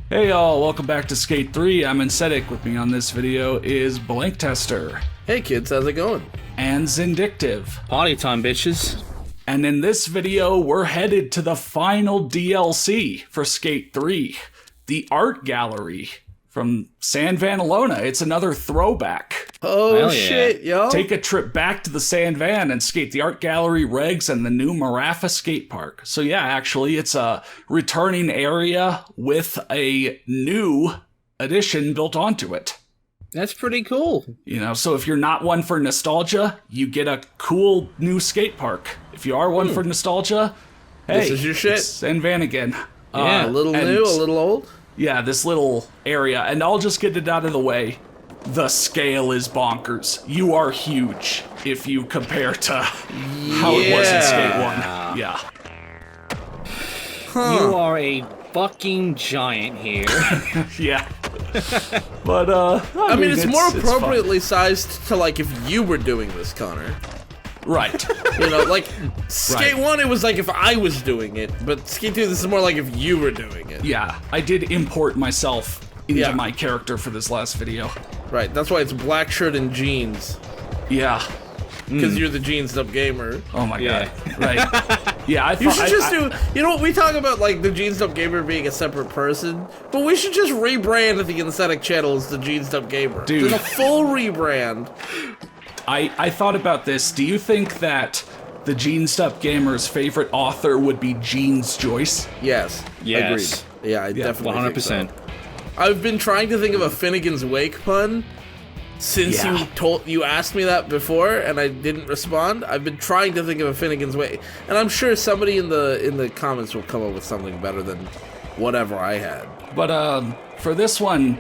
Hey y'all, welcome back to Skate 3. I'm Insetic. With me on this video is Blank Tester. Hey kids, how's it going? And Zindictive. Party time, bitches. And in this video, we're headed to the final DLC for Skate 3. The Art Gallery from San Vanalona. It's another throwback. Oh Hell yeah. shit, yo. Take a trip back to the San Van and skate the Art Gallery regs and the new Marafa skate park. So yeah, actually, it's a returning area with a new addition built onto it. That's pretty cool. You know, so if you're not one for nostalgia, you get a cool new skate park. If you are one for nostalgia, hey, This is your shit. it's San Van again. Yeah. A little and- new, a little old. Yeah, this little area, and I'll just get it out of the way. The scale is bonkers. You are huge if you compare to how it was in Skate 1. Yeah. You are a fucking giant here. Yeah. But, I mean, it's more fun. appropriately sized to like if you were doing this, Connor. Right. You know, like Skate Right. 1, it was like if I was doing it, but Skate 2, this is more like if you were doing it. Yeah, I did import myself into Yeah. my character for this last video. Right, that's why it's black shirt and jeans. Yeah. Because you're the jeansed up gamer. Oh my Yeah. god. Right. Yeah, I thought You should just I- do, you know what, we talk about like the jeansed up gamer being a separate person, but we should just rebrand the Aesthetic channel as the jeansed up gamer. Dude. Just a full rebrand. I thought about this. Do you think that the Jeansed Up Gamer's favorite author would be Jeans Joyce? Yes. Yes. Agreed. Yeah, I definitely 100%. think so. I've been trying to think of a Finnegan's Wake pun since Yeah. you asked me that before and I didn't respond. I've been trying to think of a Finnegan's Wake, and I'm sure somebody in the comments will come up with something better than whatever I had. But for this one,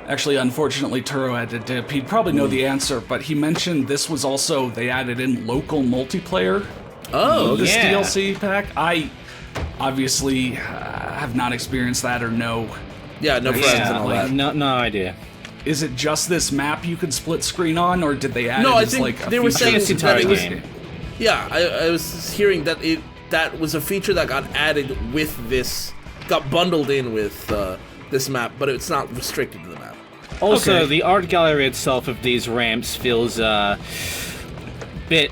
actually, unfortunately, Turo had to dip. He'd probably know the answer, but he mentioned this was also, they added in local multiplayer. Oh, This yeah. DLC pack. I obviously have not experienced that or know. yeah, no friends Yeah, and all like, that. no idea. Is it just this map you could split screen on, or did they add No, it I as think like a they were feature? saying It's the that it entire was. game. Yeah, I was hearing that that was a feature that got added with this, got bundled in with this map, but it's not restricted to the map. Also, Okay. the art gallery itself of these ramps feels bit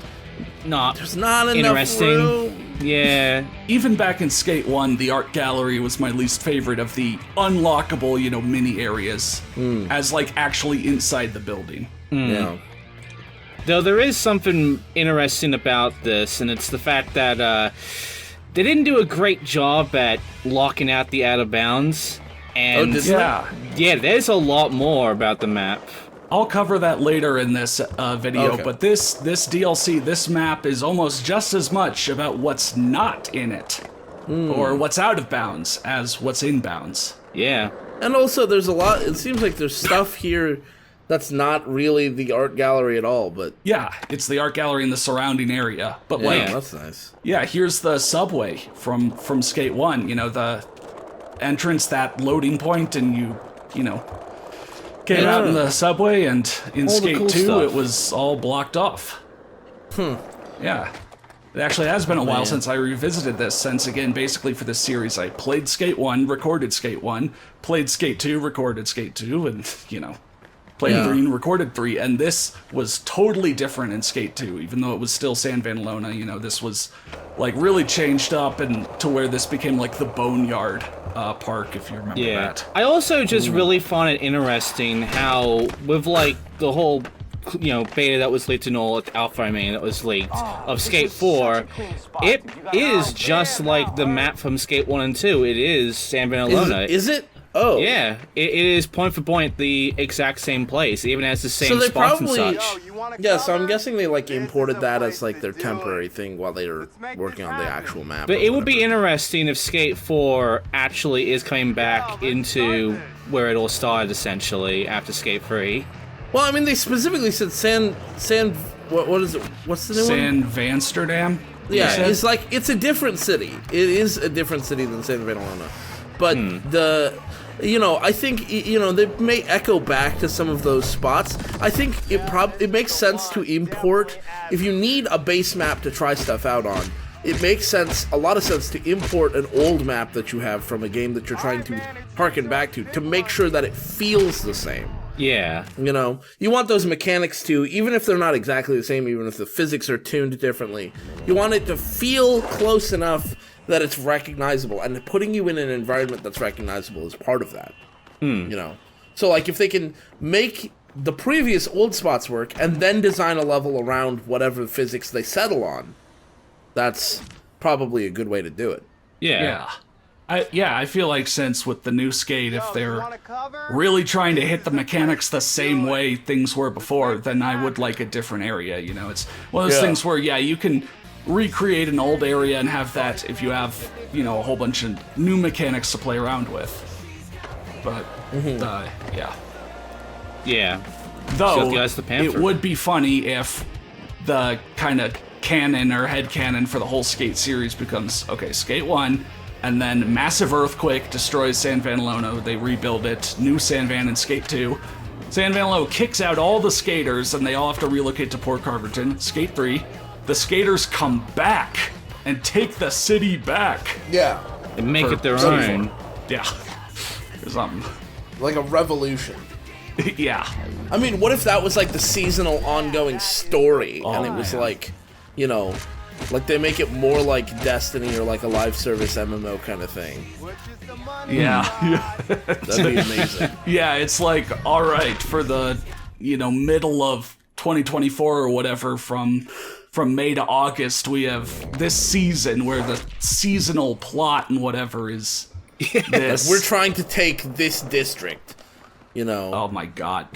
not There's not enough interesting. room. Yeah. Even back in Skate 1, the art gallery was my least favorite of the unlockable, mini areas, as like actually inside the building. Yeah. Though there is something interesting about this, and it's the fact that they didn't do a great job at locking out the out of bounds. And did Yeah. yeah, there's a lot more about the map. I'll cover that later in this video, Okay. but this DLC, this map is almost just as much about what's not in it, or what's out of bounds, as what's in bounds. Yeah. And also, there's a lot. It seems like there's stuff here that's not really the art gallery at all. But Yeah, it's the art gallery in the surrounding area, but yeah, like, that's nice. yeah, here's the subway from Skate 1, the entrance, that loading point, and you came out in the subway, and in All the Skate cool 2, stuff. it was all blocked off. Yeah. It actually has been a while since I revisited this, since, again, basically for this series, I played Skate 1, recorded Skate 1, played Skate 2, recorded Skate 2, and, played Yeah. 3 and recorded 3, and this was totally different in Skate 2, even though it was still San Vanalona. This was, like, really changed up, and to where this became, like, the Boneyard park, if you remember Yeah. that. I also just really find it interesting how, with like the whole, beta that was leaked and all, alpha, that was leaked, of Skate 4, it is just like the map from Skate 1 and 2. It is San Vanalona. Is it? Oh, Yeah, it is point for point the exact same place. It even has the same So they spots probably, and such. yeah. So I'm guessing they like imported that as like their temporary thing while they were working on the actual map. But or it would be whatever. interesting if Skate 4 actually is coming back into where it all started, essentially, after Skate 3. Well, I mean, they specifically said what is it? What's the new one? San Vansterdam? Yeah, you said? it's like it's a different city. It is a different city than San Vanalona, but I think they may echo back to some of those spots. I think it makes sense to import if you need a base map to try stuff out on. it makes a lot of sense to import an old map that you have from a game that you're trying to harken back to make sure that it feels the same. Yeah. You know, you want those mechanics to, even if they're not exactly the same, even if the physics are tuned differently, you want it to feel close enough that it's recognizable, and putting you in an environment that's recognizable is part of that. You know, so like if they can make the previous old spots work and then design a level around whatever physics they settle on, that's probably a good way to do it. Yeah. I feel like since with the new Skate, if they're really trying to hit the mechanics the same way things were before, then I would like a different area, you know? It's one of those things where, you can recreate an old area and have that if you have, you know, a whole bunch of new mechanics to play around with. But, Yeah. Though, the it would be funny if the kind of canon or headcanon for the whole Skate series becomes, okay, Skate 1, and then massive earthquake destroys San Van Lono, they rebuild it, new San Van in Skate 2. San Van Lono kicks out all the skaters, and they all have to relocate to Port Carverton. Skate 3, the skaters come back and take the city back. Yeah. And make it their own. Yeah. Or something. Like a revolution. Yeah. I mean, what if that was like the seasonal ongoing story, and it was like, you know, like they make it more like Destiny or like a live service MMO kind of thing. Yeah. That'd be amazing. Yeah, it's like, all right, for the, you know, middle of 2024 or whatever, from May to August, we have this season where the seasonal plot and whatever is this. We're trying to take this district, you know. Oh my god,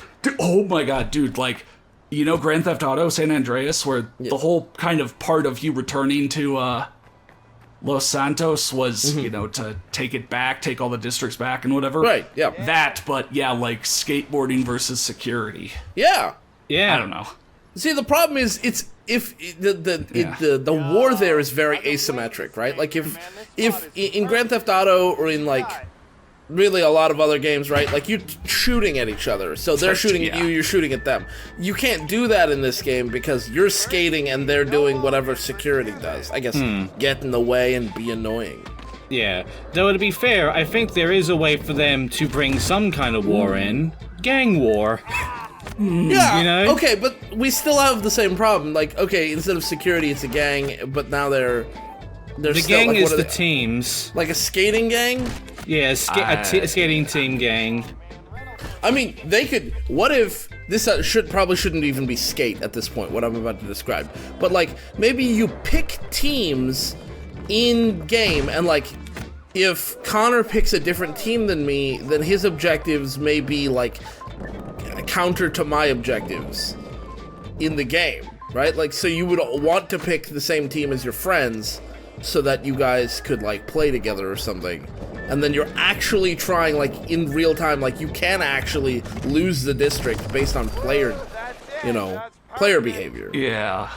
dude! Like, you know, Grand Theft Auto San Andreas, where the whole kind of part of you returning to Los Santos was, you know, to take it back, take all the districts back and whatever. Right. Yeah. That, but yeah, like skateboarding versus security. Yeah. Yeah. I don't know. See, the problem is, the war there is very asymmetric, right? Like if in Grand Theft Auto or in like really a lot of other games, right? Like you're shooting at each other, so they're shooting at you, you're shooting at them. You can't do that in this game because you're skating and they're doing whatever security does. I guess get in the way and be annoying. Yeah. Though to be fair, I think there is a way for them to bring some kind of war in. Gang war. Yeah, you know? Okay, but we still have the same problem. Like, okay, instead of security, it's a gang, but now they're the still, gang like, is the teams. Like a skating gang? Yeah, a skating team gang. I mean, they could. What if this probably shouldn't even be Skate at this point? What I'm about to describe, but like maybe you pick teams in game, and like if Connor picks a different team than me, then his objectives may be like counter to my objectives in the game, right? Like, so you would want to pick the same team as your friends so that you guys could like play together or something, and then you're actually trying, like, in real time, like you can actually lose the district based on player behavior. Yeah.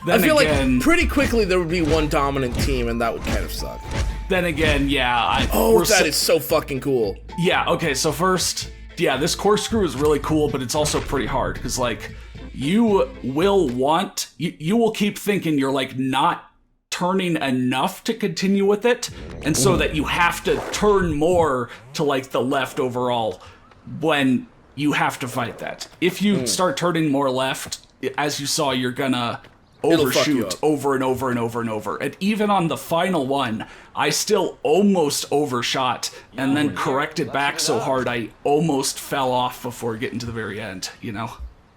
Then I feel like pretty quickly there would be one dominant team, and that would kind of suck. Then again, yeah. That is so fucking cool. Yeah, okay, so first, yeah, this corkscrew is really cool, but it's also pretty hard, because, like, you will keep thinking you're, like, not turning enough to continue with it, and so that you have to turn more to, like, the left overall when you have to fight that. If you start turning more left, as you saw, you're gonna overshoot over and over and over and over. And even on the final one, I still almost overshot and then corrected back so hard I almost fell off before getting to the very end, you know?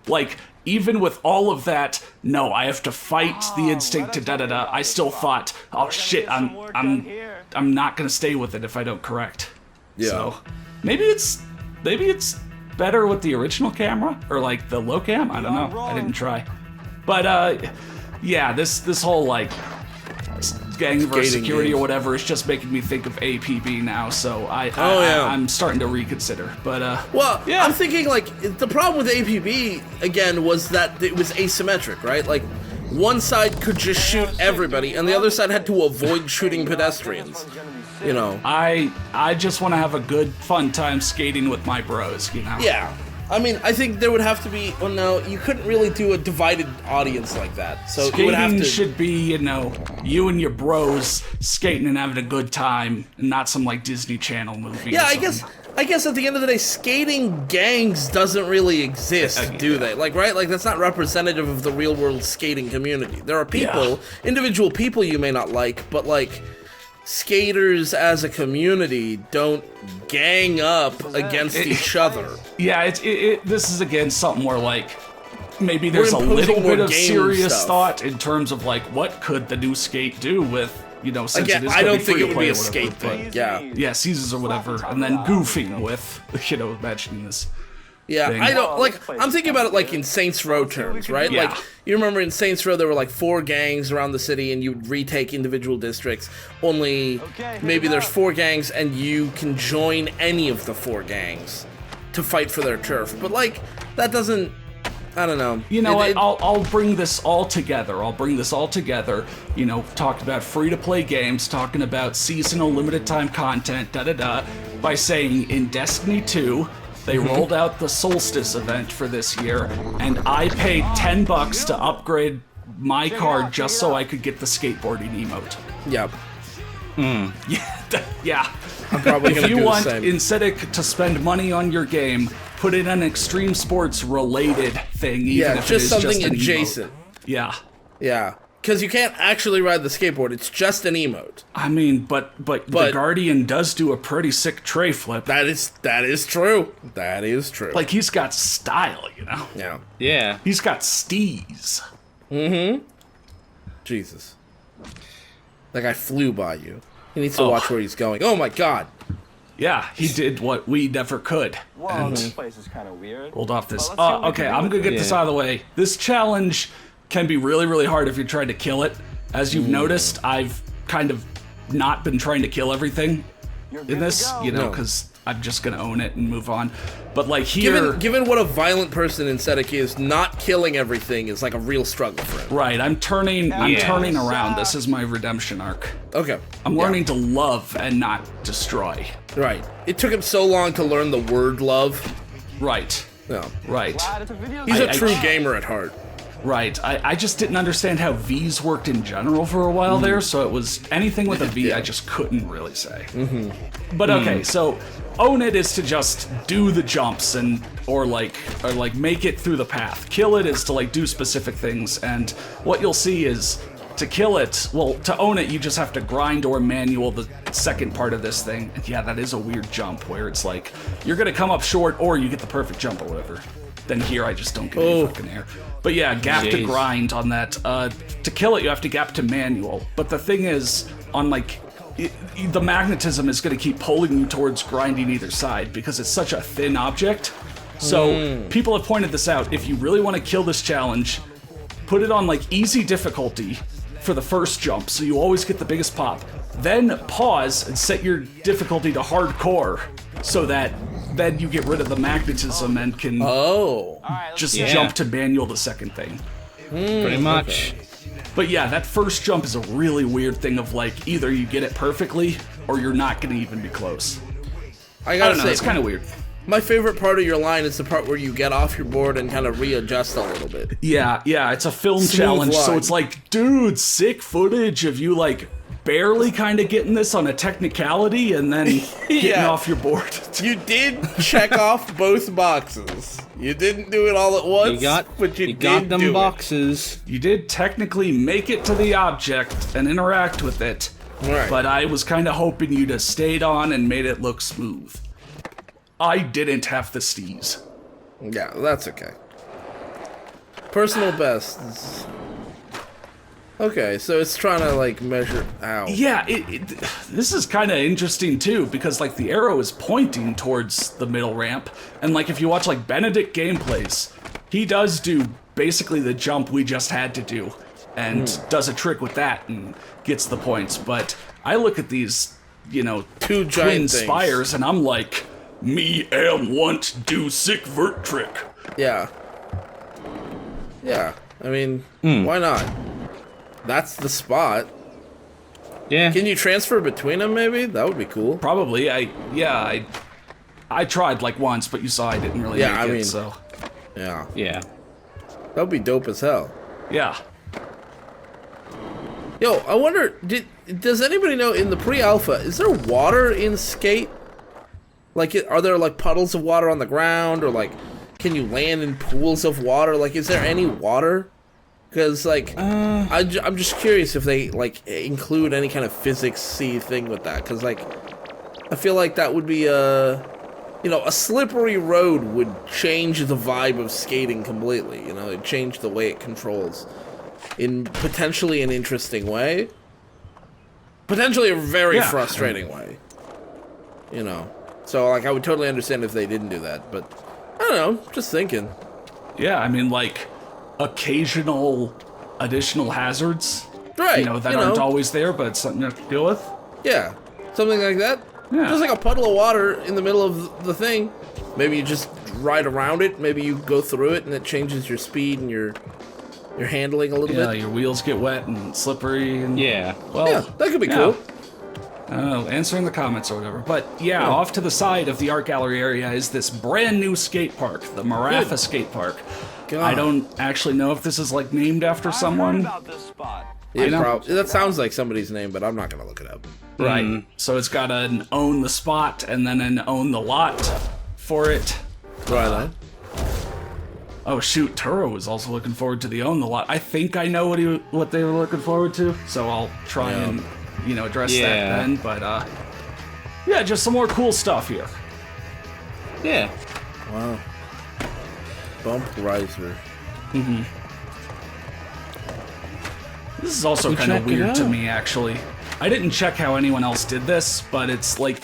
Like, even with all of that, no, I have to fight the instinct to da-da-da. I still thought, oh shit, I'm not gonna stay with it if I don't correct. Yeah. So, maybe it's better with the original camera, or like the low cam, I don't know, I didn't try. But, yeah, this whole, like, gang versus security or whatever is just making me think of APB now, so I'm starting to reconsider. But, yeah. I'm thinking, like, the problem with APB, again, was that it was asymmetric, right? Like, one side could just shoot everybody, and the other side had to avoid shooting pedestrians, you know? I just want to have a good, fun time skating with my bros, you know? Yeah. I mean, I think there would have to be. Well, no, you couldn't really do a divided audience like that. So you would have Skating to. should be, you and your bros skating and having a good time, and not some like Disney Channel movie. Yeah, or I something. guess at the end of the day, skating gangs doesn't really exist, do they? Like, right? Like, that's not representative of the real world skating community. There are people, individual people you may not like, but like, skaters as a community don't gang up against each other. Yeah, this is again something where like maybe there's a imposing little more bit of game serious stuff. thought in terms of like what could the new skate do with since Again, it is I gonna don't think free it to would play be a or whatever, skate but- thing. Yeah. Yeah, seasons or whatever, and then goofing with imagining this. Yeah, thing. I don't like. I'm thinking about it like in Saints Row terms, right? Yeah. Like you remember in Saints Row there were like 4 gangs around the city, and you'd retake individual districts. Only maybe there's 4 gangs, and you can join any of the 4 gangs to fight for their turf. But like that doesn't. I don't know. You know what? I'll bring this all together. Talked about free-to-play games, talking about seasonal limited-time content, by saying in Destiny 2, they rolled out the Solstice event for this year, and I paid $10 to upgrade my card just so I could get the skateboarding emote. Yeah. Yeah. I'm probably If gonna you do want, the same. instead of to spend money on your game, put in an extreme sports related thing, even Yeah, if it just is something just an adjacent. Emote. Yeah. Yeah. Because you can't actually ride the skateboard. It's just an emote. I mean, but the Guardian does do a pretty sick tray flip. That is true. That is true. Like, he's got style, yeah. Yeah. He's got steez. Jesus. That guy flew by you. He needs to watch where he's going. Oh my god. Yeah, he did what we never could. Wow, this place is kind of weird. Rolled off this. Well, let's see what we Okay, can do I'm with gonna get it. this out of the way. This challenge can be really, really hard if you're trying to kill it. As you've noticed, I've kind of not been trying to kill everything in this, No. because I'm just gonna own it and move on. But like here, Given what a violent person in Sedeki is, not killing everything is like a real struggle for him. right, I'm turning around. This is my redemption arc. Okay. I'm learning to love and not destroy. Right. It took him so long to learn the word love. Right, No. right. He's a I- true gamer at heart. Right. I just didn't understand how V's worked in general for a while there, so it was anything with a V I just couldn't really say. But okay, so own it is to just do the jumps or make it through the path. Kill it is to like do specific things, and what you'll see is to kill it, well, to own it, you just have to grind or manual the second part of this thing. And yeah, that is a weird jump where it's like you're gonna come up short or you get the perfect jump or whatever. Then here I just don't get any fucking air. But yeah, gap to Jeez. grind on that. To kill it, you have to gap to manual. But the thing is, on like, the magnetism is going to keep pulling you towards grinding either side because it's such a thin object. So people have pointed this out. If you really want to kill this challenge, put it on like easy difficulty for the first jump, so you always get the biggest pop. Then pause and set your difficulty to hardcore, so that then you get rid of the magnetism and can just Yeah. jump to manual the second thing. Pretty much. But yeah, that first jump is a really weird thing of like, either you get it perfectly or you're not gonna even be close. I I gotta don't know, say, it's kind of weird. my favorite part of your line is the part where you get off your board and kind of readjust a little bit. Yeah, it's a film Smooth challenge, so line. it's like, dude, sick footage of you like barely kind of getting this on a technicality and then getting Yeah. off your board. You did check off both boxes. You didn't do it all at once, but you got did them do boxes. You did technically make it to the object and interact with it, Right. but I was kind of hoping you'd have stayed on and made it look smooth. I didn't have the steez. it. Yeah, that's okay. Personal best. Okay, so it's trying to like measure out. Yeah, this is kind of interesting too, because like the arrow is pointing towards the middle ramp, and like if you watch like Benedict gameplays, he does do basically the jump we just had to do, and does a trick with that and gets the points. But I look at these, Two twin giant things. spires, and I'm like, me am want do sick vert trick. Yeah. Yeah. I mean, why not? That's the spot. Yeah. Can you transfer between them? Maybe that would be cool. Probably, I tried like once, but you saw I didn't really make it, so. Yeah. Yeah. That would be dope as hell. Yeah. Yo, I wonder, does anybody know, in the pre-alpha, is there water in Skate? Like, are there, like, puddles of water on the ground, or, like, can you land in pools of water? Like, is there any water? Because, like, I'm just curious if they, like, include any kind of physics-y thing with that. Because, like, I feel like that would be, you know, a slippery road would change the vibe of skating completely. You know, it'd change the way it controls in potentially an interesting way. Potentially a very frustrating way. You know. So, like, I would totally understand if they didn't do that. But, I don't know, just thinking. Yeah, I mean, like, occasional additional hazards. Right. You know, that aren't always there, but it's something you have to deal with. Yeah. Something like that. Yeah. Just like a puddle of water in the middle of the thing. Maybe you just ride around it. Maybe you go through it and it changes your speed and your handling a little bit. Yeah, your wheels get wet and slippery. And, well, yeah, that could be cool. I don't know, answer in the comments or whatever. But yeah, off to the side of the art gallery area is this brand new skate park, the Marafa Skate Park. God. I don't actually know if this is like named after someone. About this spot. That sounds like somebody's name, but I'm not gonna look it up. Right. So it's got an own the spot and then an own the lot for it. Right. Oh shoot, Turo was also looking forward to the own the lot. I think I know what they were looking forward to, so I'll try and address that then. But yeah, just some more cool stuff here. Yeah. Wow. Bump riser. This is also kind of weird to me, actually. I didn't check how anyone else did this, but it's like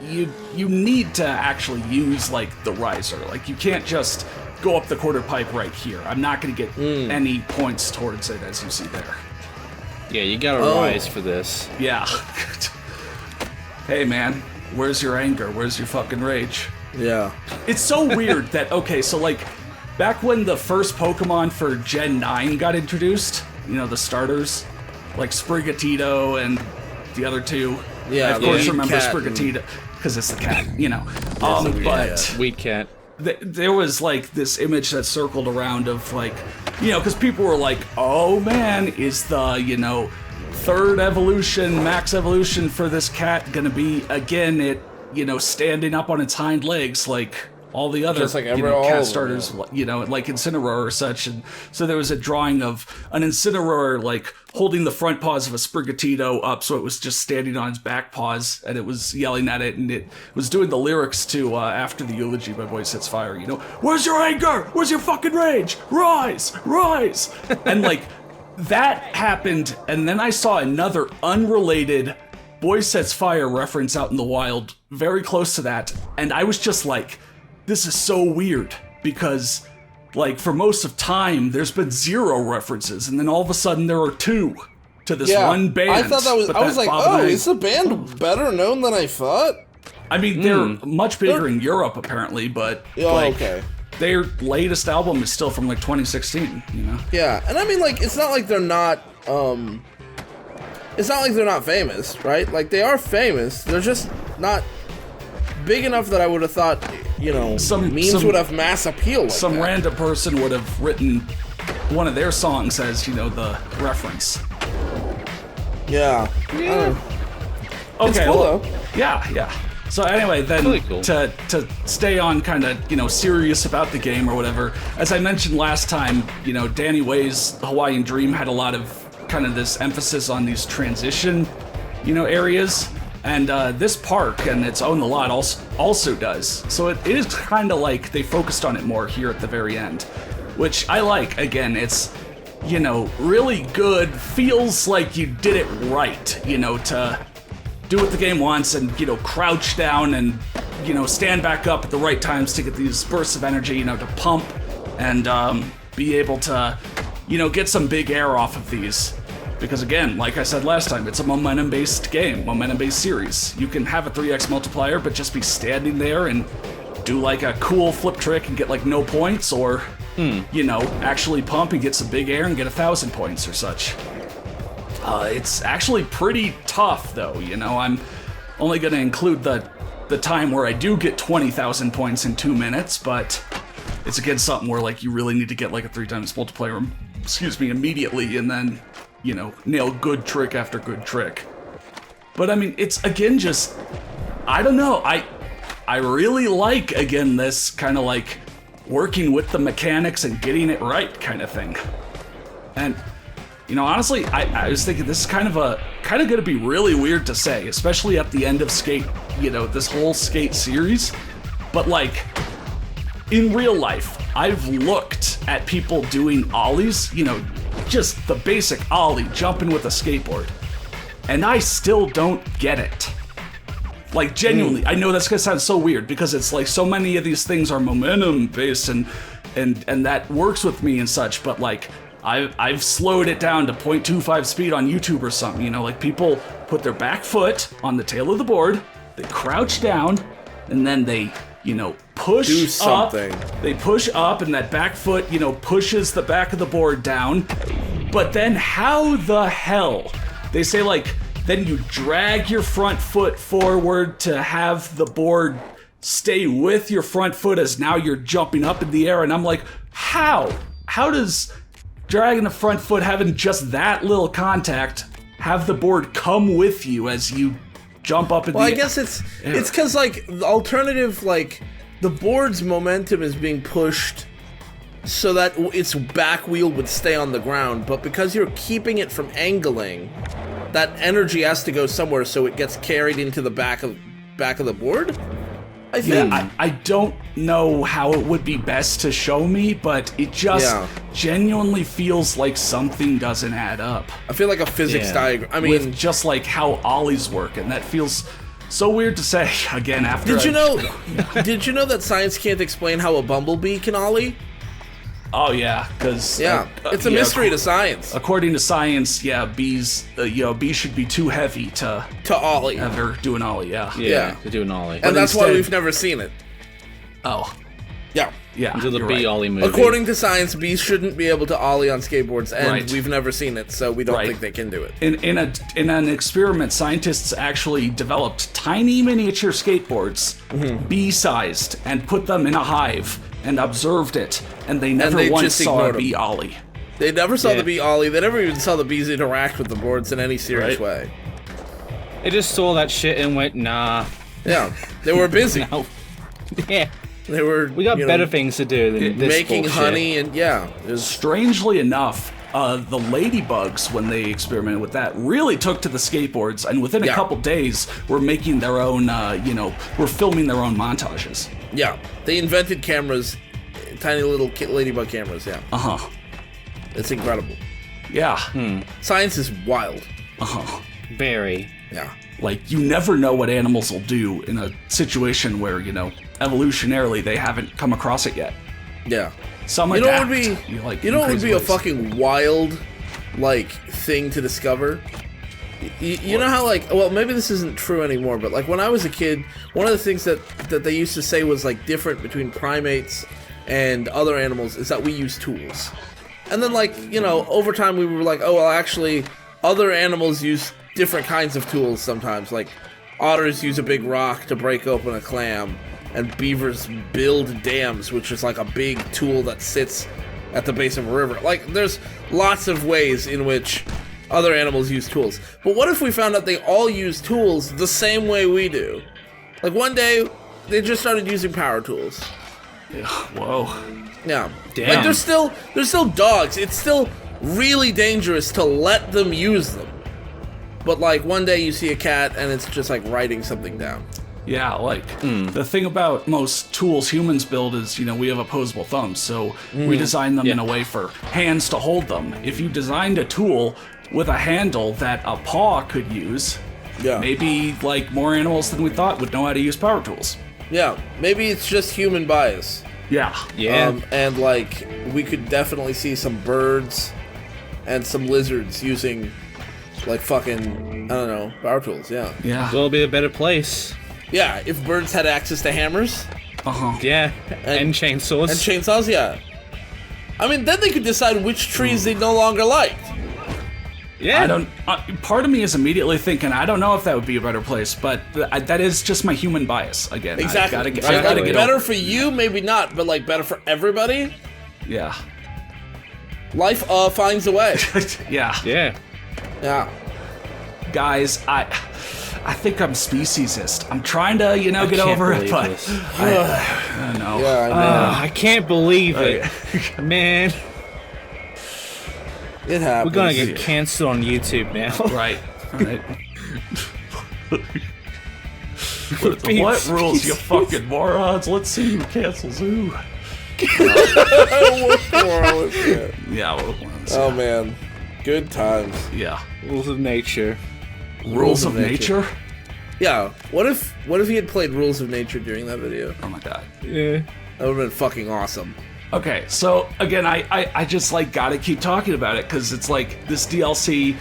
you need to actually use like the riser. Like you can't just go up the quarter pipe right here. I'm not going to get any points towards it, as you see there. Yeah, you gotta rise for this. Yeah. Hey man, where's your anger? Where's your fucking rage? Yeah. It's so weird that, okay, so like, back when the first Pokemon for Gen 9 got introduced, you know, the starters, like Sprigatito and the other two. Yeah, I of course remember cat Sprigatito, because it's the cat, you know. Weed cat. There was like this image that circled around of like, you know, because people were like, oh man, is the, you know, third evolution, max evolution for this cat gonna be again it, you know, standing up on its hind legs like all the other like cat starters, you know, like Incineroar or such. And so there was a drawing of an Incineroar like holding the front paws of a Sprigatito up so it was just standing on its back paws, and it was yelling at it, and it was doing the lyrics to After the Eulogy by Boy Sets Fire, you know, where's your anger? Where's your fucking rage? Rise! Rise! And like that happened, and then I saw another unrelated Boy Sets Fire reference out in the wild very close to that, and I was just like, this is so weird, because like for most of time there's been 0 references, and then all of a sudden there are 2 to this one band. I thought that was. I was like, oh, is the band better known than I thought? I mean, they're much bigger in Europe apparently, but okay. Their latest album is still from like 2016. You know? Yeah, and I mean, like, it's not like they're not. It's not like they're not famous, right? Like they are famous. They're just not big enough that I would have thought, you know, memes would have mass appeal. Like some that. random person would have written one of their songs as, you know, the reference. Yeah. Okay. It's cool, though. Yeah. So anyway, then really cool. to stay on kind of, you know, serious about the game or whatever, as I mentioned last time, you know, Danny Way's Hawaiian Dream had a lot of kind of this emphasis on these transition, you know, areas. And this park and its own the lot also does. So it is kind of like they focused on it more here at the very end, which I like. Again, it's, you know, really good. Feels like you did it right, you know, to do what the game wants and, you know, crouch down and, you know, stand back up at the right times to get these bursts of energy, you know, to pump and be able to, you know, get some big air off of these. Because again, like I said last time, it's a momentum-based game, momentum-based series. You can have a 3x multiplier, but just be standing there and do like a cool flip trick and get like no points, or, you know, actually pump and get some big air and get 1,000 points or such. It's actually pretty tough, though, you know. I'm only going to include the the time where I do get 20,000 points in 2 minutes, but it's again something where like you really need to get like a 3 times multiplayer, immediately, and then, you know, nail good trick after good trick. But I mean, it's again just, I don't know, I really like, again, this kind of like working with the mechanics and getting it right kind of thing. And, you know, honestly, I was thinking this is kind of gonna be really weird to say, especially at the end of Skate, you know, this whole Skate series. But like, in real life, I've looked at people doing ollies, you know, just the basic ollie, jumping with a skateboard, and I still don't get it. Like, genuinely, I know that's gonna sound so weird because it's like so many of these things are momentum based and that works with me and such, but like, I've slowed it down to 0.25 speed on YouTube or something, you know, like people put their back foot on the tail of the board, they crouch down, and then they, you know, push up. They push up, and that back foot, you know, pushes the back of the board down. But then how the hell? They say like, then you drag your front foot forward to have the board stay with your front foot as now you're jumping up in the air, and I'm like, how? How does dragging the front foot, having just that little contact, have the board come with you as you jump up in the air? Well, I guess it's because like the alternative, like the board's momentum is being pushed so that its back wheel would stay on the ground, but because you're keeping it from angling, that energy has to go somewhere, so it gets carried into the back of the board. I think. Yeah, I don't know how it would be best to show me, but it just genuinely feels like something doesn't add up. I feel like a physics diagram. I mean, with just like how ollies work, and that feels so weird to say again after. Did you know that science can't explain how a bumblebee can ollie? Oh yeah, because it's a mystery to science. According to science, bees, bees should be too heavy to ollie. Ever do an ollie, to do an ollie, and that's why we've never seen it. Oh, yeah. Until the bee ollie movie. According to science, bees shouldn't be able to ollie on skateboards, and we've never seen it, so we don't think they can do it. In an experiment, scientists actually developed tiny miniature skateboards, bee-sized, and put them in a hive and observed it, and they never once saw a bee ollie. They never saw the bee ollie. They never even saw the bees interact with the boards in any serious way. They just saw that shit and went, nah. Yeah, they were busy. No. Yeah. They were. We got better things to do than this making bullshit. honey and Strangely enough, the ladybugs, when they experimented with that, really took to the skateboards, and within a couple days, were making their own. Were filming their own montages. Yeah, they invented cameras, tiny little ladybug cameras. Yeah. It's incredible. Yeah. Science is wild. Very. Yeah. Like, you never know what animals will do in a situation where, you know, evolutionarily they haven't come across it yet. Yeah. Some you adapt. Know what would be a fucking wild, like, thing to discover? You know how, like, well, maybe this isn't true anymore, but, like, when I was a kid, one of the things that they used to say was, like, different between primates and other animals is that we use tools. And then, like, you know, over time we were like, oh, well, actually, other animals use different kinds of tools sometimes. Like, otters use a big rock to break open a clam, and beavers build dams, which is like a big tool that sits at the base of a river. Like, there's lots of ways in which other animals use tools. But what if we found out they all use tools the same way we do? Like, one day, they just started using power tools. Yeah, whoa. Yeah. Damn. Like, they're still dogs. It's still really dangerous to let them use them. But, like, one day you see a cat and it's just, like, writing something down. Yeah, like, the thing about most tools humans build is, you know, we have opposable thumbs, so we design them in a way for hands to hold them. If you designed a tool with a handle that a paw could use, maybe, like, more animals than we thought would know how to use power tools. Yeah, maybe it's just human bias. Yeah. And, like, we could definitely see some birds and some lizards using, like, fucking, I don't know, power tools, yeah. It'll be a better place. Yeah, if birds had access to hammers. Yeah, and chainsaws. And chainsaws, yeah. I mean, then they could decide which trees they no longer liked. Yeah. I don't. Part of me is immediately thinking, I don't know if that would be a better place, but that is just my human bias. Again, Exactly. I gotta Like, get better over- for you, maybe not, but like better for everybody. Yeah. Life finds a way. Yeah. Yeah. Yeah. Guys, I think I'm speciesist. I'm trying to, get can't over it, believe but this. I don't know. Yeah, I know. I can't believe it. Man, It happens. we're gonna get canceled on YouTube now. Right. Being What rules, you speciesist. fucking morons? Let's see who cancels who. Yeah. Oh man, good times. Yeah. Rules of nature. Rules of nature? Yeah. What if he had played Rules of Nature during that video? Oh my god. Yeah. That would have been fucking awesome. Okay, so again, I just like gotta keep talking about it because it's like this DLC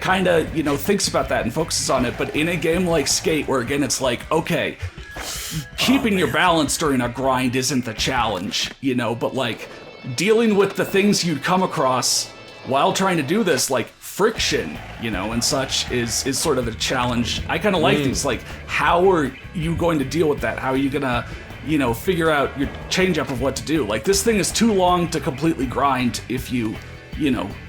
kind of thinks about that and focuses on it, but in a game like Skate, where again it's like, okay, keeping your balance during a grind isn't the challenge, but like dealing with the things you'd come across while trying to do this, like friction, and such is sort of the challenge. I kind of like these, like, how are you going to deal with that? How are you gonna figure out your change up of what to do? Like, this thing is too long to completely grind if you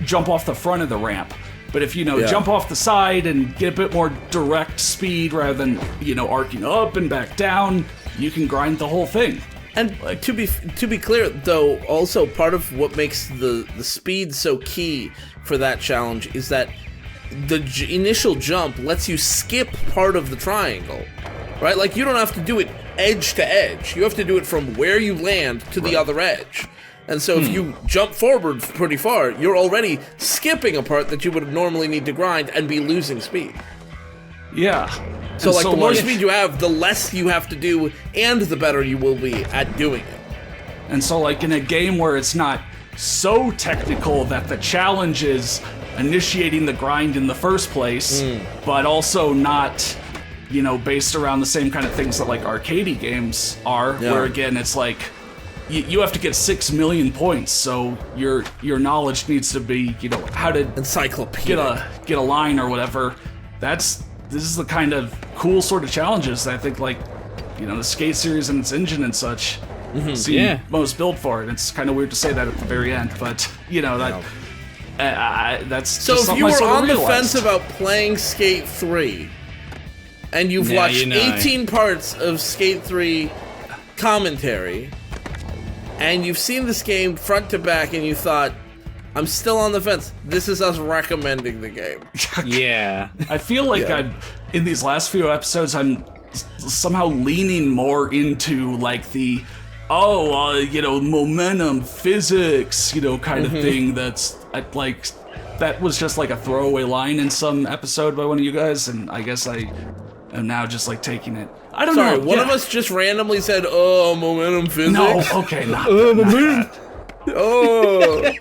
jump off the front of the ramp. But if jump off the side and get a bit more direct speed rather than arcing up and back down, you can grind the whole thing. And to be clear, though, also part of what makes the speed so key for that challenge is that the initial jump lets you skip part of the triangle, right? Like, you don't have to do it edge to edge. You have to do it from where you land to the other edge. And so if you jump forward pretty far, you're already skipping a part that you would normally need to grind and be losing speed. Yeah. So, like, the more speed you have, the less you have to do, and the better you will be at doing it. And so, like, in a game where it's not so technical that the challenge is initiating the grind in the first place, but also not, based around the same kind of things that, like, arcadey games are, where, again, it's like, you have to get 6 million points, so your knowledge needs to be, how to Encyclopedia. get a line or whatever. This is the kind of cool sort of challenges that I think, like, the Skate series and its engine and such seem most built for it. It's kind of weird to say that at the very end, but that's So just if you something I were sort of on the realized. fence about playing Skate 3, and you've Now watched you know. 18 parts of Skate 3 commentary, and you've seen this game front to back, and you thought, I'm still on the fence, this is us recommending the game. Yeah. I feel like in these last few episodes, I'm somehow leaning more into like the momentum physics, kind of thing. That's like that was just like a throwaway line in some episode by one of you guys, and I guess I am now just like taking it. I don't Sorry, know. one of us just randomly said, "Oh, momentum physics." No, okay, not that. Oh,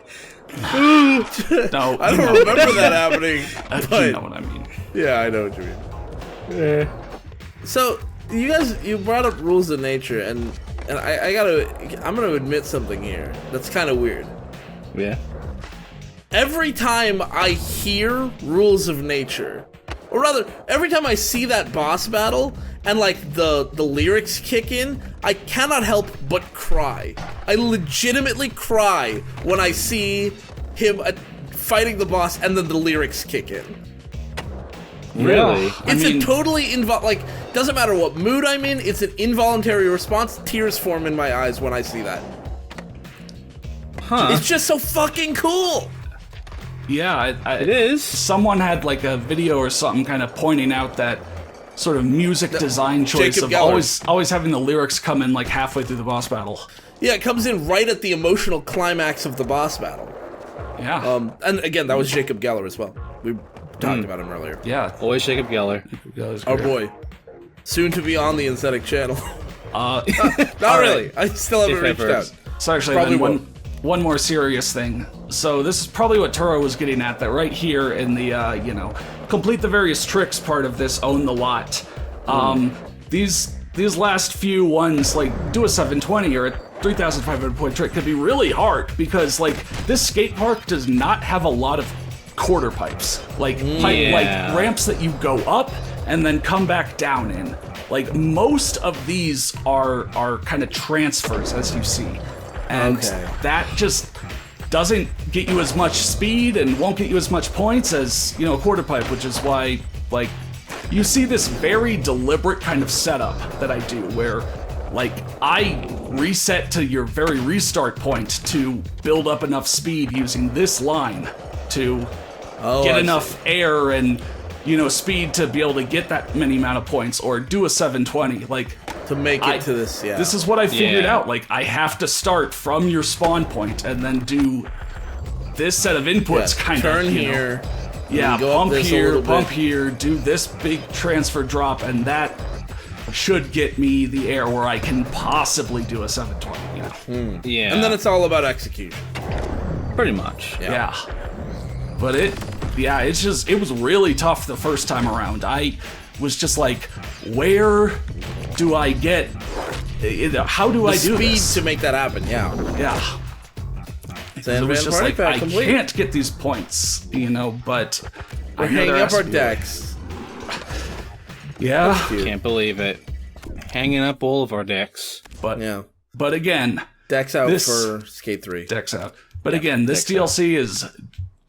No, I don't remember that happening. you But know what I mean. yeah, I know what you mean. So you brought up Rules of Nature, and I'm gonna admit something here that's kind of weird. Yeah. Every time I hear Rules of Nature, or rather, every time I see that boss battle and like the lyrics kick in, I cannot help but cry. I legitimately cry when I see him fighting the boss and then the lyrics kick in. Really? It's a totally doesn't matter what mood I'm in, it's an involuntary response. Tears form in my eyes when I see that. Huh. It's just so fucking cool. Yeah, It is. Someone had like a video or something kind of pointing out that sort of music design choice Jacob of Geller. always having the lyrics come in like halfway through the boss battle. Yeah, it comes in right at the emotional climax of the boss battle. Yeah. And again, that was Jacob Geller as well. We talked about him earlier. Yeah. Always Jacob Geller. Our boy. Soon to be on the Aesthetic channel. Uh, Not really. I still haven't If reached ever. out. so actually, Probably then one more serious thing. So this is probably what Turo was getting at. That right here in the complete the various tricks part of this own the lot. These last few ones, like do a 720 or a 3,500 point trick, could be really hard because like this skate park does not have a lot of quarter pipes, like Yeah. like ramps that you go up and then come back down in. Like most of these are kind of transfers, as you see, and that just doesn't get you as much speed and won't get you as much points as, you know, a quarter pipe, which is why, like, you see this very deliberate kind of setup that I do where, like, I reset to your very restart point to build up enough speed using this line to get enough air and, you know, speed to be able to get that many amount of points or do a 720. Like, to make it to this, yeah. This is what I figured Yeah. out. Like, I have to start from your spawn point and then do this set of inputs, kind of. Turn here. Yeah, go up bump this a here, little bump bit. here, do this big transfer drop, and that should get me the air where I can possibly do a 720, you know? Yeah. And then it's all about execution. pretty much. Yeah. But it was really tough the first time around. I was just like, where do I get, how do I do Speed this? to make that happen, yeah. Yeah. It Sandman was just Party like, Pack I complete. can't get these points, you know, but We're I know hanging there up has our to be a way. decks. Yeah. Can't believe it. Hanging up all of our decks. But Yeah. but again, Decks out This- for Skate 3. decks out. But again, this DLC is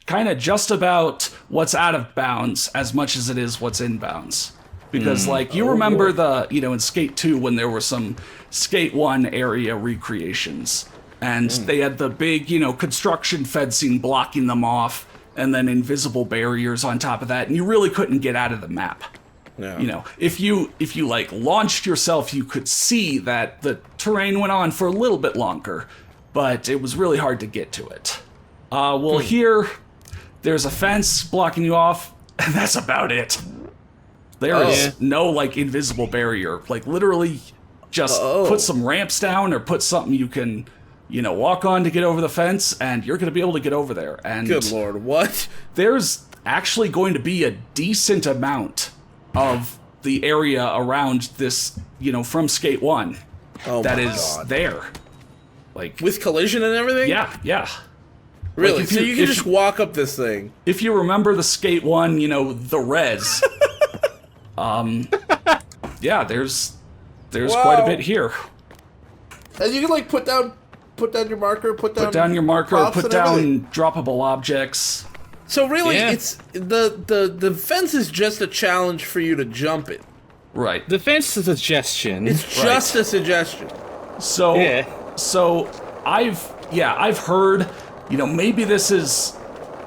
kind of just about what's out of bounds as much as it is what's in bounds. Because, like, you remember the, you know, in Skate 2 when there were some Skate 1 area recreations, and they had the big, you know, construction fencing blocking them off, and then invisible barriers on top of that, and you really couldn't get out of the map. Yeah. You know, if you like launched yourself, you could see that the terrain went on for a little bit longer, but it was really hard to get to it. Well, here, there's a fence blocking you off, and that's about it. There is no, like, invisible barrier. Like, literally, just put some ramps down or put something you can, you know, walk on to get over the fence, and you're going to be able to get over there. And Good lord, what? there's actually going to be a decent amount of the area around this, you know, from Skate 1 Oh that my is God. there. Like, With collision and everything? yeah. Really? Like, if So you- you can if just you- walk up this thing. If you remember the Skate 1, you know, the res, yeah, there's quite a Wow. bit here. And you can like put down your marker, put Down your marker, props put and down everything. droppable objects. So really, Yeah. it's the fence is just a challenge for you to jump it. Right. The fence is a suggestion. It's just a suggestion. So, Yeah. so I've heard, you know, maybe this is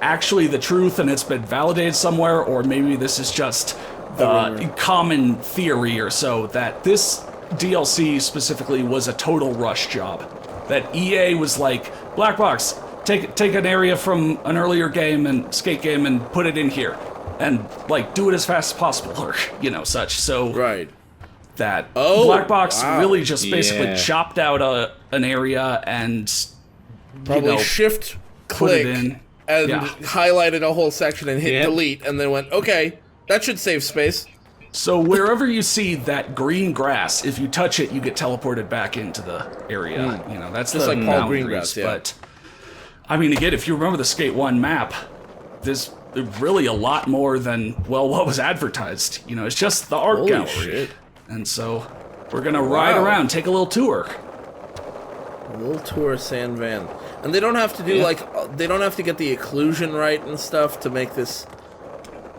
actually the truth and it's been validated somewhere, or maybe this is just the common theory or so, that this DLC specifically was a total rush job. That EA was like, Black Box, take an area from an earlier game and skate game and put it in here, and like do it as fast as possible, or you know, such. So Right. that Oh, Black Box wow. really just basically Yeah. chopped out an area and Probably know, shift put it click in. and Yeah. highlighted a whole section and hit Yep. delete and then went, okay, that should save space. So wherever you see that green grass, if you touch it, you get teleported back into the area. You know, that's Just the like Paul boundaries. Greengrass, yeah. But I mean, again, if you remember the Skate 1 map, there's really a lot more than, well, what was advertised. You know, it's just the art Holy gallery. shit. And so we're gonna ride around, take a little tour. A little tour of San Van. And they don't have to do they don't have to get the occlusion right and stuff to make this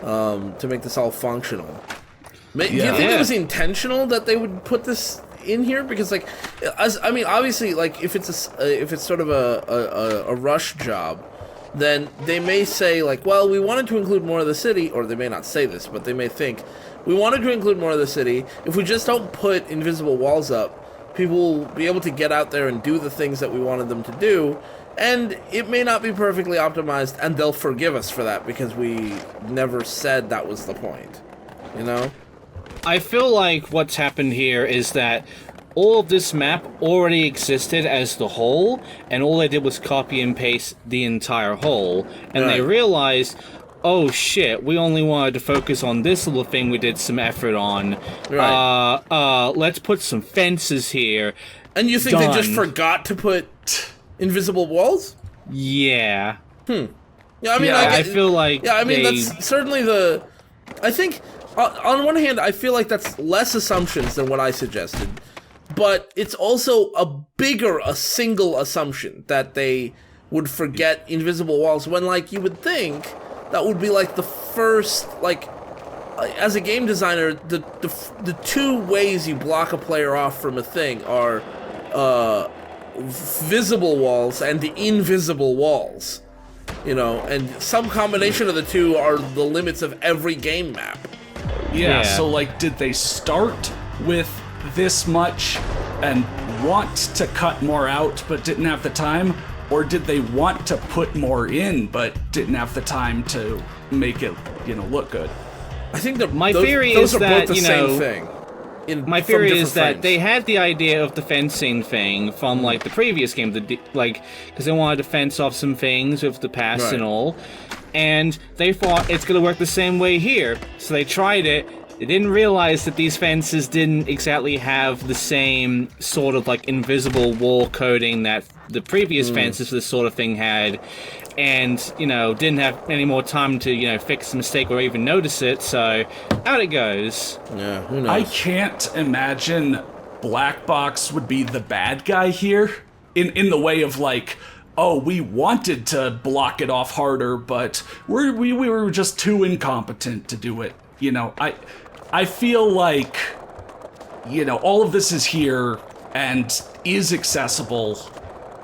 all functional. Do you think Yeah. it was intentional that they would put this in here? Because like, I mean, obviously, like if it's sort of a rush job, then they may say like, well, we wanted to include more of the city, or they may not say this, but they may think we wanted to include more of the city. If we just don't put invisible walls up, people will be able to get out there and do the things that we wanted them to do. And it may not be perfectly optimized, and they'll forgive us for that because we never said that was the point. You know? I feel like what's happened here is that all of this map already existed as the whole, and all they did was copy and paste the entire whole, and they Right. realized, oh shit, we only wanted to focus on this little thing we did some effort on. Right. Let's put some fences here. And you think they just Done. forgot to put invisible walls? Yeah. Yeah, I mean, Yeah, I feel like yeah, I mean, they- that's certainly the. I think, on one hand, I feel like that's less assumptions than what I suggested, but it's also a single assumption that they would forget invisible walls when, like, you would think that would be like the first, like, as a game designer, the two ways you block a player off from a thing are visible walls and the invisible walls. You know, and some combination of the two are the limits of every game map. Yeah, Yeah. so like, did they start with this much and want to cut more out but didn't have the time? Or did they want to put more in but didn't have the time to make it, look good? I think that My those, theory those is are that, both the you same know, thing. My theory is that they had the idea of the fencing thing from, like, the previous game, because they wanted to fence off some things with the past Right. and all, and they thought it's going to work the same way here, so they tried it. They didn't realize that these fences didn't exactly have the same sort of, like, invisible wall coating that the previous fences for this sort of thing had, and, didn't have any more time to, fix the mistake or even notice it, so out it goes. Yeah, who knows? I can't imagine Black Box would be the bad guy here in the way of like, oh, we wanted to block it off harder, but we were just too incompetent to do it. I feel like, all of this is here and is accessible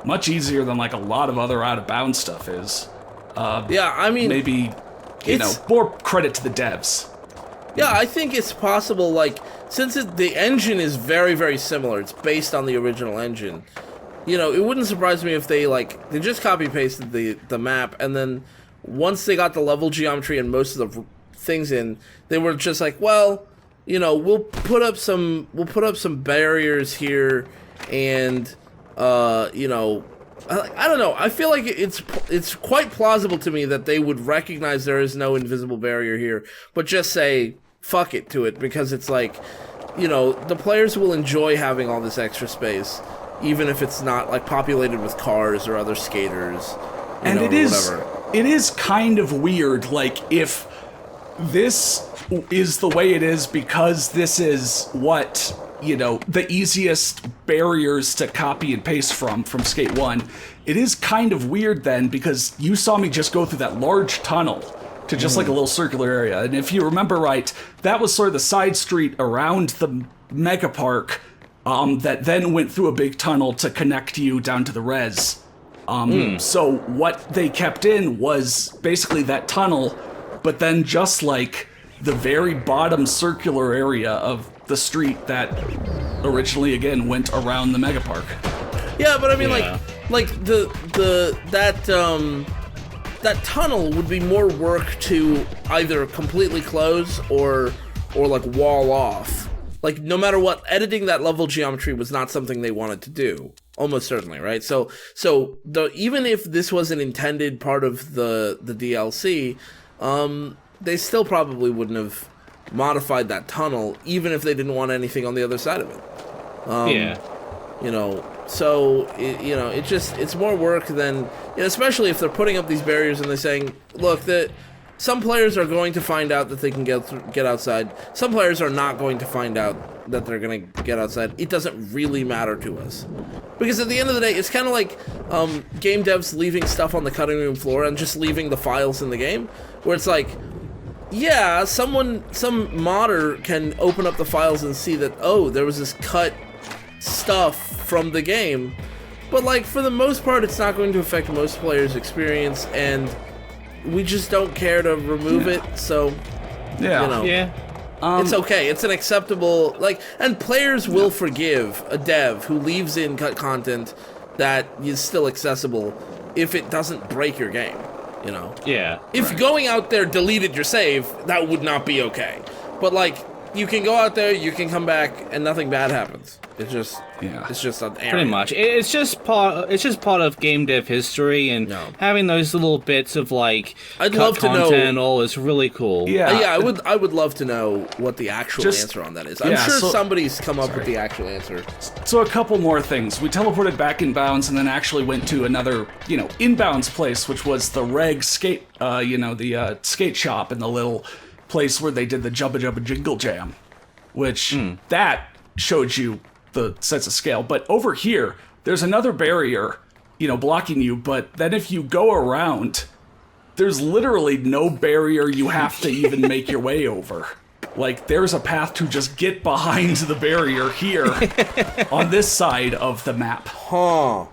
much easier than like a lot of other out of bounds stuff is. Yeah, I mean, Maybe, more credit to the devs. yeah, I think it's possible, like, since the engine is very, very similar, it's based on the original engine, it wouldn't surprise me if they just copy-pasted the map, and then once they got the level geometry and most of the things in, they were just like, well, we'll put up some barriers here, and, I don't know. I feel like it's quite plausible to me that they would recognize there is no invisible barrier here, but just say fuck it to it, because it's like, the players will enjoy having all this extra space, even if it's not like populated with cars or other skaters. And or it is whatever. it is kind of weird, like, if this is the way it is because this is what, the easiest barriers to copy and paste from Skate 1, it is kind of weird then, because you saw me just go through that large tunnel to just like a little circular area. And if you remember right, that was sort of the side street around the mega park that then went through a big tunnel to connect you down to the res. So what they kept in was basically that tunnel, but then just like the very bottom circular area of the street that originally again went around the mega park. Yeah, but I mean, Yeah. like that tunnel would be more work to either completely close or like wall off. Like, no matter what, editing that level geometry was not something they wanted to do. Almost certainly, right? So even if this was an intended part of the DLC, they still probably wouldn't have modified that tunnel, even if they didn't want anything on the other side of it. Yeah. So it's more work than, especially if they're putting up these barriers and they're saying, look, that some players are going to find out that they can get outside. Some players are not going to find out that they're going to get outside. It doesn't really matter to us, because at the end of the day, it's kind of like game devs leaving stuff on the cutting room floor and just leaving the files in the game, where it's like, yeah, some modder can open up the files and see that, oh, there was this cut stuff from the game, but like, for the most part, it's not going to affect most players' experience, and we just don't care to remove it, so Yeah. Yeah. it's okay. It's an acceptable, and players will forgive a dev who leaves in cut content that is still accessible if it doesn't break your game, Yeah. If going out there deleted your save, that would not be okay. But you can go out there, you can come back, and nothing bad happens. It's just an area. Pretty much. It's just part of game dev history, and having those little bits of like I'd love to know and all is really cool. Yeah, I would love to know what the actual answer on that is. I'm sure somebody's come up with the actual answer. So a couple more things. We teleported back inbounds and then actually went to another, inbounds place, which was the Reg skate, the skate shop and the little place where they did the Jubba Jubba Jingle Jam, which that showed you the sense of scale. But over here, there's another barrier, blocking you. But then if you go around, there's literally no barrier you have to even make your way over. Like, there's a path to just get behind the barrier here on this side of the map. Huh.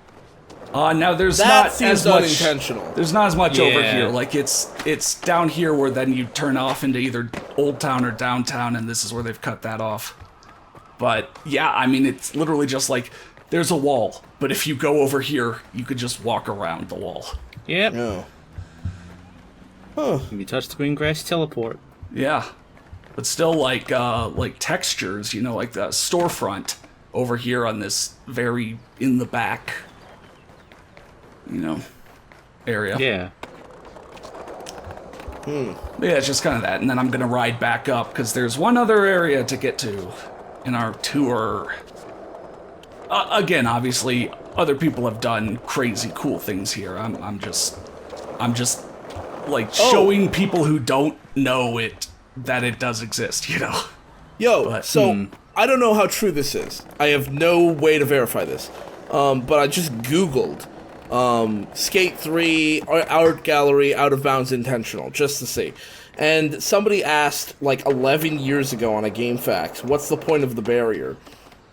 Now there's that not seems as much. Unintentional. There's not as much over here. Like it's down here where then you turn off into either Old Town or Downtown, and this is where they've cut that off. But yeah, I mean, it's literally just like there's a wall, but if you go over here, you could just walk around the wall. Yep. Yeah. Huh. You touch the green grass, teleport. Yeah, but still like textures, like the storefront over here on this very in the back, area. Yeah. Yeah, it's just kind of that, and then I'm gonna ride back up because there's one other area to get to in our tour. Again, obviously, other people have done crazy cool things here. I'm just like showing people who don't know it that it does exist, Yo, I don't know how true this is. I have no way to verify this. But I just Googled Skate 3 Art Gallery Out of Bounds Intentional, just to see. And somebody asked, like, 11 years ago on a GameFAQs, what's the point of the barrier?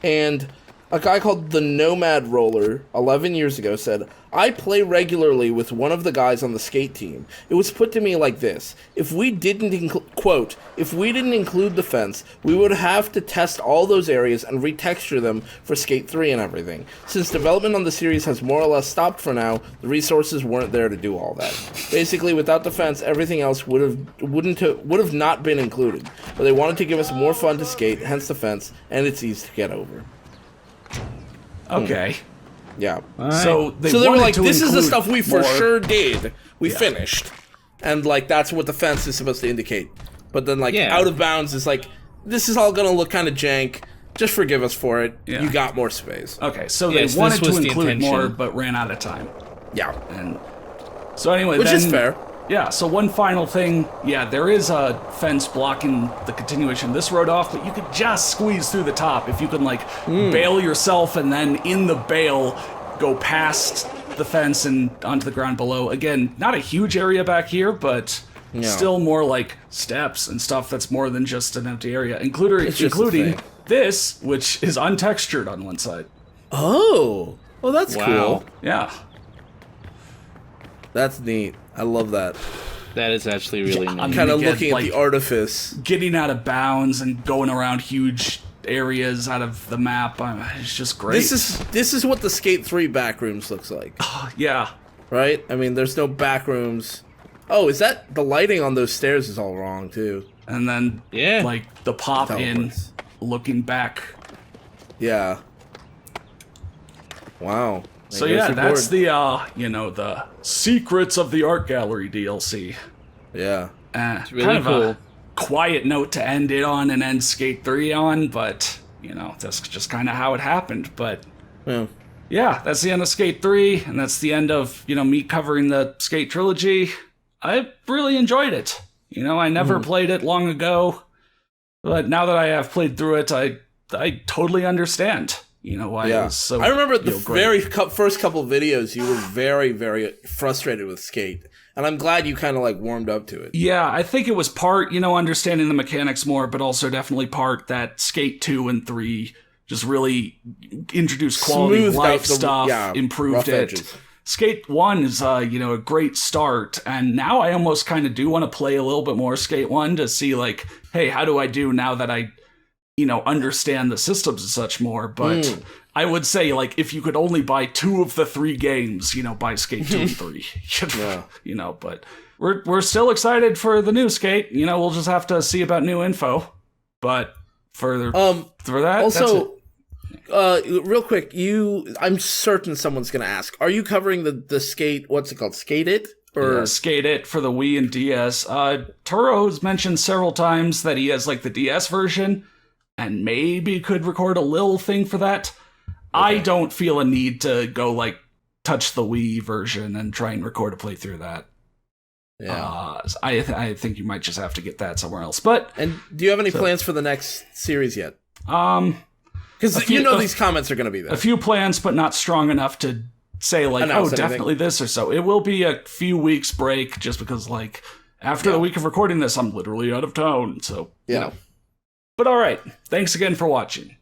And a guy called the Nomad Roller, 11 years ago, said, I play regularly with one of the guys on the skate team. It was put to me like this. If we didn't include the fence, we would have to test all those areas and retexture them for Skate 3 and everything. Since development on the series has more or less stopped for now, the resources weren't there to do all that. Basically, without the fence, everything else would have not been included. But they wanted to give us more fun to skate, hence the fence, and it's easy to get over. Okay. Yeah. Right. So they were like, to this is the include stuff we for more. sure did. We finished. And, like, that's what the fence is supposed to indicate. But then, like, Out of Bounds is like, this is all gonna look kind of jank. Just forgive us for it. Yeah. You got more space. Okay, so Yes, they wanted this was to the include intention. more, but ran out of time. Yeah. And so anyway, Which then, is fair. Yeah, so one final thing. Yeah, there is a fence blocking the continuation of this road off, but you could just squeeze through the top if you can, like, bail yourself and then in the bail go past the fence and onto the ground below. Again, not a huge area back here, but still more like steps and stuff that's more than just an empty area, including this, which is untextured on one side. Oh. Well, that's cool. Yeah. That's neat. I love that. That is actually really I'm neat. Kind of Again, looking like, at the artifice. Getting out of bounds and going around huge areas out of the map. It's just great. This is what the Skate 3 backrooms looks like. Yeah. Right? I mean, there's no backrooms. Oh, is that the lighting on those stairs is all wrong too? And then, like, the pop in, looking back. Yeah. Wow. So yeah, that's the, the Secrets of the Art Gallery DLC. Yeah. It's really kind of cool. a quiet note to end it on and end Skate 3 on, but, that's just kind of how it happened. But, yeah, that's the end of Skate 3, and that's the end of, me covering the Skate trilogy. I really enjoyed it. I never played it long ago, but now that I have played through it, I totally understand. Why it was so. I remember the great. very first couple of videos, you were very, very frustrated with Skate. And I'm glad you kind of, like, warmed up to it. Yeah, I think it was part, understanding the mechanics more, but also definitely part that Skate 2 and 3 just really introduced quality of Smoothed life out the- stuff, improved rough it. edges. Skate 1 is, a great start, and now I almost kind of do want to play a little bit more Skate 1 to see, like, hey, how do I do now that I understand the systems and such more, but I would say, like, if you could only buy 2 of the 3 games, buy Skate 2 and 3. But we're still excited for the new Skate. We'll just have to see about new info. But for that, also, real quick, I'm certain someone's gonna ask: are you covering the Skate? What's it called? Skate It? Or Skate It for the Wii and DS. Turo's mentioned several times that he has like the DS version, and maybe could record a little thing for that. Okay. I don't feel a need to go like touch the Wii version and try and record a playthrough of that. Yeah, I think you might just have to get that somewhere else. But do you have any plans for the next series yet? Because these comments are going to be there. A few plans, but not strong enough to say like, definitely this or so. It will be a few weeks break just because like after the week of recording this, I'm literally out of town. So yeah. But all right, thanks again for watching.